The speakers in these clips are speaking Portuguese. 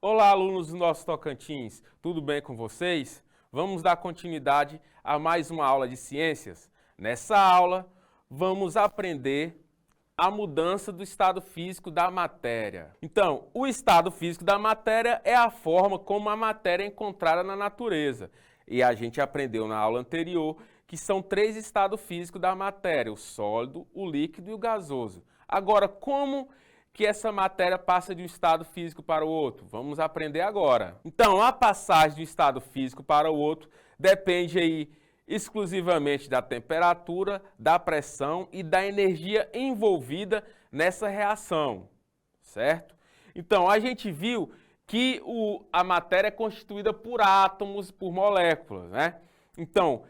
Olá, alunos do nosso Tocantins, tudo bem com vocês? Vamos dar continuidade a mais uma aula de ciências. Nessa aula, vamos aprender a mudança do estado físico da matéria. Então, o estado físico da matéria é a forma como a matéria é encontrada na natureza. E a gente aprendeu na aula anterior que são 3 estados físicos da matéria, o sólido, o líquido e o gasoso. Agora, como que essa matéria passa de um estado físico para o outro? Vamos aprender agora. Então, a passagem de um estado físico para o outro depende aí exclusivamente da temperatura, da pressão e da energia envolvida nessa reação, certo? Então, a gente viu que a matéria é constituída por átomos, por moléculas, né? Então,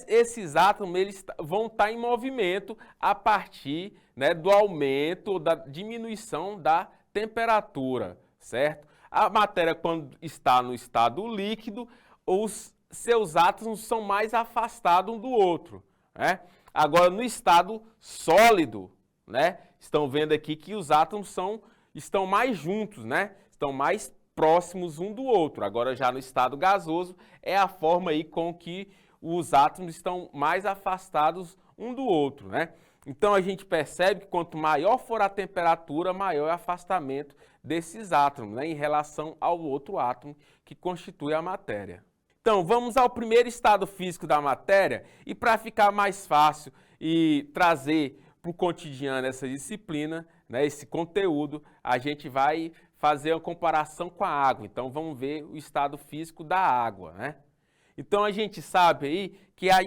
esses átomos eles vão estar em movimento a partir, né, do aumento, da diminuição da temperatura, certo? A matéria, quando está no estado líquido, os seus átomos são mais afastados um do outro, né? Agora, no estado sólido, né, estão vendo aqui que os átomos estão mais juntos, né? Estão mais próximos um do outro. Agora, já no estado gasoso, é a forma aí com que os átomos estão mais afastados um do outro, né? Então, a gente percebe que quanto maior for a temperatura, maior é o afastamento desses átomos, né, em relação ao outro átomo que constitui a matéria. Então, vamos ao primeiro estado físico da matéria e para ficar mais fácil e trazer para o cotidiano essa disciplina, né, esse conteúdo, a gente vai fazer uma comparação com a água. Então, vamos ver o estado físico da água, né? Então, a gente sabe aí que a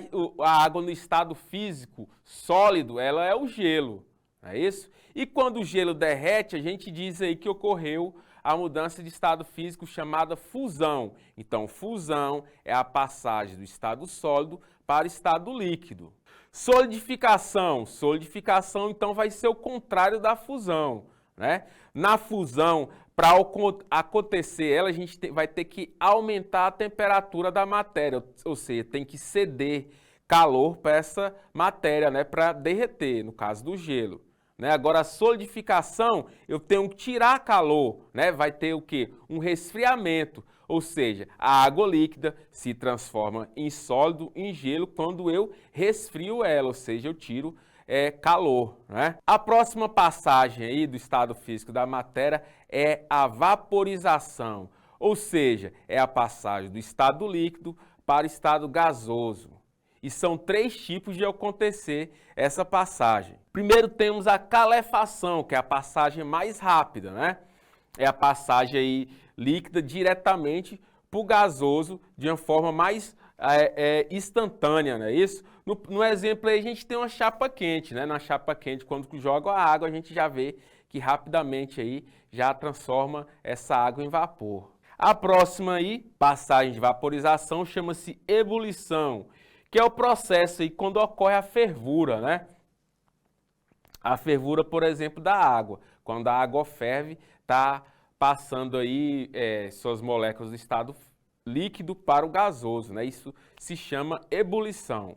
água no estado físico sólido, ela é o gelo, não é isso? E quando o gelo derrete, a gente diz aí que ocorreu a mudança de estado físico chamada fusão. Então, fusão é a passagem do estado sólido para o estado líquido. Solidificação. Solidificação, então, vai ser o contrário da fusão, né? Na fusão, para acontecer ela, a gente vai ter que aumentar a temperatura da matéria, ou seja, tem que ceder calor para essa matéria, né, para derreter, no caso do gelo. Né? Agora, a solidificação, eu tenho que tirar calor, né? Vai ter o quê? Um resfriamento, ou seja, a água líquida se transforma em sólido, em gelo, quando eu resfrio ela, ou seja, eu tiro calor, né? A próxima passagem aí do estado físico da matéria é a vaporização, ou seja, é a passagem do estado líquido para o estado gasoso. E são 3 tipos de acontecer essa passagem. Primeiro temos a calefação, que é a passagem mais rápida, né? É a passagem aí líquida diretamente para o gasoso de uma forma mais instantânea, não é isso? No exemplo aí a gente tem uma chapa quente, né? Na chapa quente, quando joga a água, a gente já vê que rapidamente aí já transforma essa água em vapor. A próxima aí, passagem de vaporização, chama-se ebulição, que é o processo aí quando ocorre a fervura, né? A fervura, por exemplo, da água. Quando a água ferve, está passando aí suas moléculas do estado líquido para o gasoso, né? Isso se chama ebulição.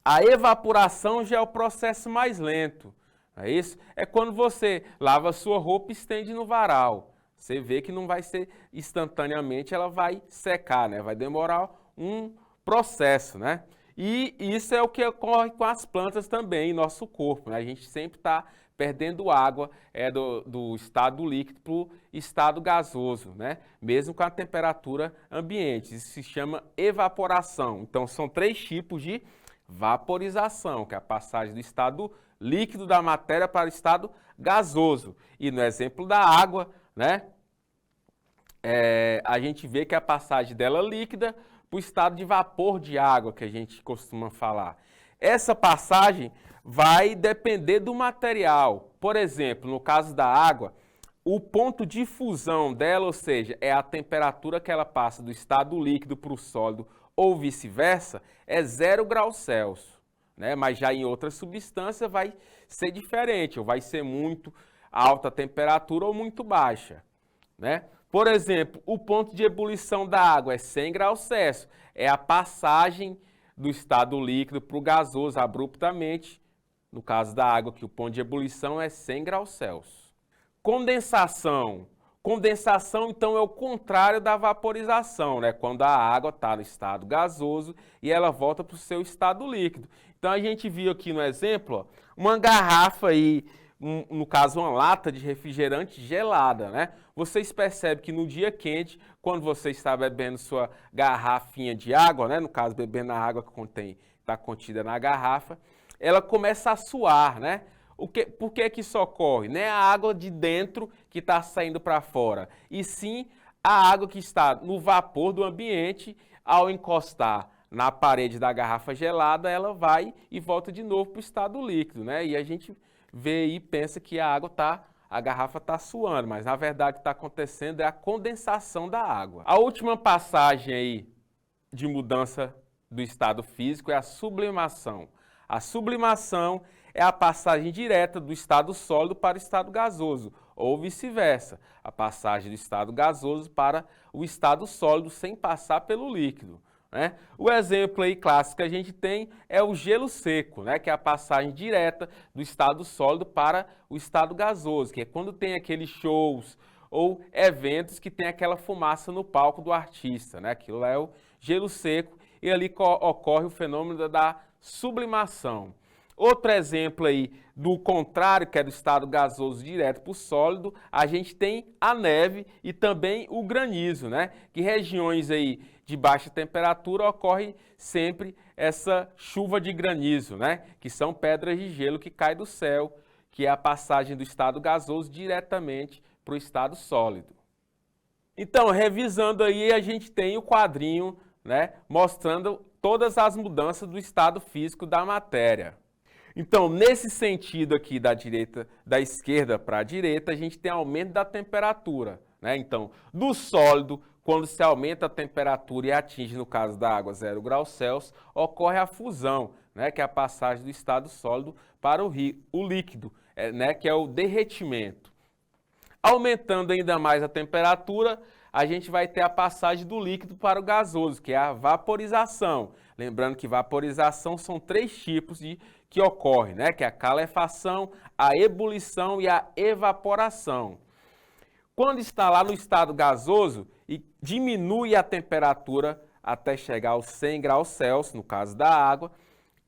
A evaporação já é o processo mais lento, não é isso? É quando você lava a sua roupa e estende no varal. Você vê que não vai ser instantaneamente, ela vai secar, né? Vai demorar um processo, né? E isso é o que ocorre com as plantas também em nosso corpo, né? A gente sempre está perdendo água do estado líquido para o estado gasoso, né? Mesmo com a temperatura ambiente. Isso se chama evaporação. Então, são 3 tipos de vaporização, que é a passagem do estado líquido da matéria para o estado gasoso. E no exemplo da água, né? A gente vê que a passagem dela líquida para o estado de vapor de água, que a gente costuma falar. Essa passagem vai depender do material. Por exemplo, no caso da água, o ponto de fusão dela, ou seja, é a temperatura que ela passa do estado líquido para o sólido ou vice-versa, é 0 graus Celsius, né? Mas já em outra substância vai ser diferente, ou vai ser muito alta a temperatura ou muito baixa, né? Por exemplo, o ponto de ebulição da água é 100 graus Celsius, é a passagem do estado líquido para o gasoso abruptamente. No caso da água, que o ponto de ebulição é 100 graus Celsius. Condensação. Condensação, então, é o contrário da vaporização, né? Quando a água está no estado gasoso e ela volta para o seu estado líquido. Então, a gente viu aqui no exemplo, ó, uma garrafa aí, no caso, uma lata de refrigerante gelada, né? Vocês percebem que no dia quente, quando você está bebendo sua garrafinha de água, né? No caso, bebendo a água que está contida na garrafa, ela começa a suar, né? Por que que isso ocorre? Não é a água de dentro que está saindo para fora, e sim a água que está no vapor do ambiente, ao encostar na parede da garrafa gelada, ela vai e volta de novo para o estado líquido, né? E a gente vê e pensa que a garrafa está suando, mas na verdade o que está acontecendo é a condensação da água. A última passagem aí de mudança do estado físico é a sublimação. A sublimação é a passagem direta do estado sólido para o estado gasoso, ou vice-versa, a passagem do estado gasoso para o estado sólido sem passar pelo líquido, né? O exemplo aí clássico que a gente tem é o gelo seco, né? Que é a passagem direta do estado sólido para o estado gasoso, que é quando tem aqueles shows ou eventos que tem aquela fumaça no palco do artista, né? Aquilo lá é o gelo seco e ali ocorre o fenômeno da sublimação. Outro exemplo aí do contrário, que é do estado gasoso direto para o sólido, a gente tem a neve e também o granizo, né? Que regiões aí de baixa temperatura ocorre sempre essa chuva de granizo, né? Que são pedras de gelo que caem do céu, que é a passagem do estado gasoso diretamente para o estado sólido. Então, revisando aí, a gente tem o quadrinho, né? Mostrando todas as mudanças do estado físico da matéria. Então, nesse sentido aqui da esquerda para a direita, a gente tem aumento da temperatura, né? Então, do sólido, quando se aumenta a temperatura e atinge, no caso da água, 0 graus Celsius, ocorre a fusão, né? Que é a passagem do estado sólido para o líquido, né? Que é o derretimento. Aumentando ainda mais a temperatura, a gente vai ter a passagem do líquido para o gasoso, que é a vaporização. Lembrando que vaporização são 3 tipos que ocorrem, né? Que é a calefação, a ebulição e a evaporação. Quando está lá no estado gasoso e diminui a temperatura até chegar aos 100 graus Celsius, no caso da água,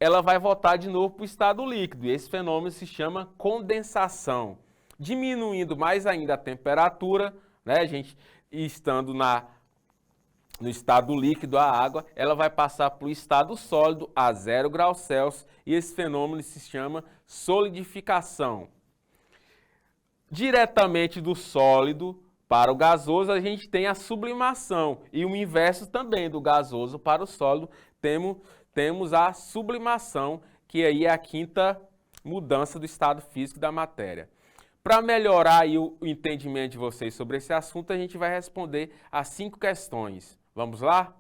ela vai voltar de novo para o estado líquido. E esse fenômeno se chama condensação. Diminuindo mais ainda a temperatura, né? A gente estando no estado líquido, a água, ela vai passar para o estado sólido a 0 graus Celsius e esse fenômeno se chama solidificação. Diretamente do sólido para o gasoso, a gente tem a sublimação e o inverso também do gasoso para o sólido, temos a sublimação, que aí é a 5ª mudança do estado físico da matéria. Para melhorar aí o entendimento de vocês sobre esse assunto, a gente vai responder as 5 questões. Vamos lá?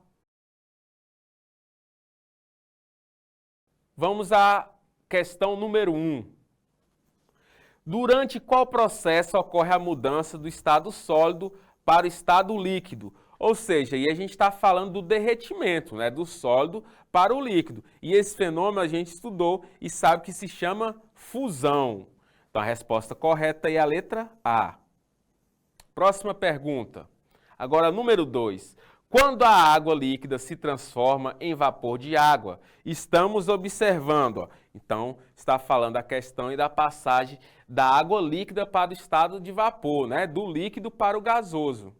Vamos à questão número 1. Durante qual processo ocorre a mudança do estado sólido para o estado líquido? Ou seja, aí a gente está falando do derretimento, né, do sólido para o líquido. E esse fenômeno a gente estudou e sabe que se chama fusão. Então a resposta correta é a letra A. Próxima pergunta. Agora, número 2. Quando a água líquida se transforma em vapor de água, estamos observando, ó, então está falando a questão e da passagem da água líquida para o estado de vapor, né, do líquido para o gasoso.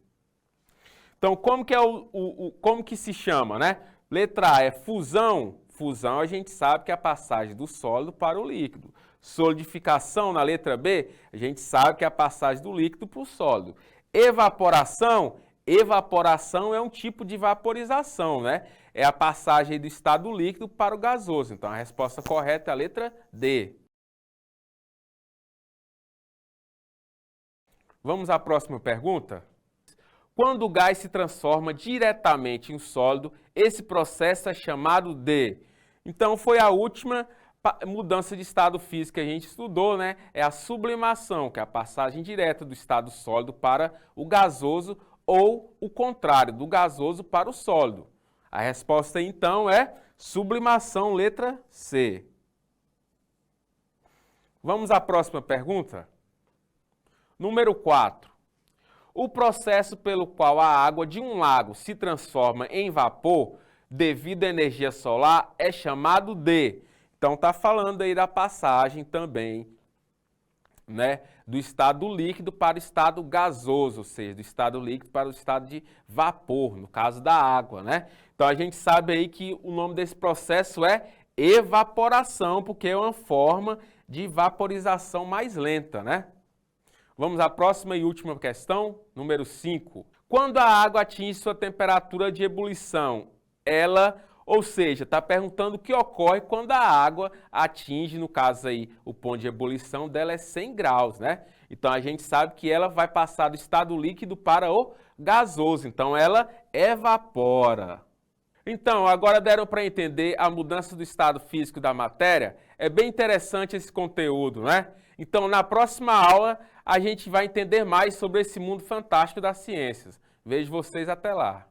Então, como que se chama, né? Letra A é fusão. Fusão a gente sabe que é a passagem do sólido para o líquido. Solidificação, na letra B, a gente sabe que é a passagem do líquido para o sólido. Evaporação é um tipo de vaporização, né? É a passagem do estado líquido para o gasoso. Então, a resposta correta é a letra D. Vamos à próxima pergunta? Quando o gás se transforma diretamente em sólido, esse processo é chamado de... Então, foi a última mudança de estado físico que a gente estudou, né? É a sublimação, que é a passagem direta do estado sólido para o gasoso ou o contrário, do gasoso para o sólido. A resposta, então, é sublimação, letra C. Vamos à próxima pergunta? Número 4. O processo pelo qual a água de um lago se transforma em vapor devido à energia solar é chamado de... Então, está falando aí da passagem também, né, do estado líquido para o estado gasoso, ou seja, do estado líquido para o estado de vapor, no caso da água, né? Então, a gente sabe aí que o nome desse processo é evaporação, porque é uma forma de vaporização mais lenta, né? Vamos à próxima e última questão, número 5. Quando a água atinge sua temperatura de ebulição, ou seja, está perguntando o que ocorre quando a água atinge, no caso aí, o ponto de ebulição dela é 100 graus, né? Então, a gente sabe que ela vai passar do estado líquido para o gasoso, então ela evapora. Então, agora deram para entender a mudança do estado físico da matéria? É bem interessante esse conteúdo, né? Então, na próxima aula, a gente vai entender mais sobre esse mundo fantástico das ciências. Vejo vocês até lá.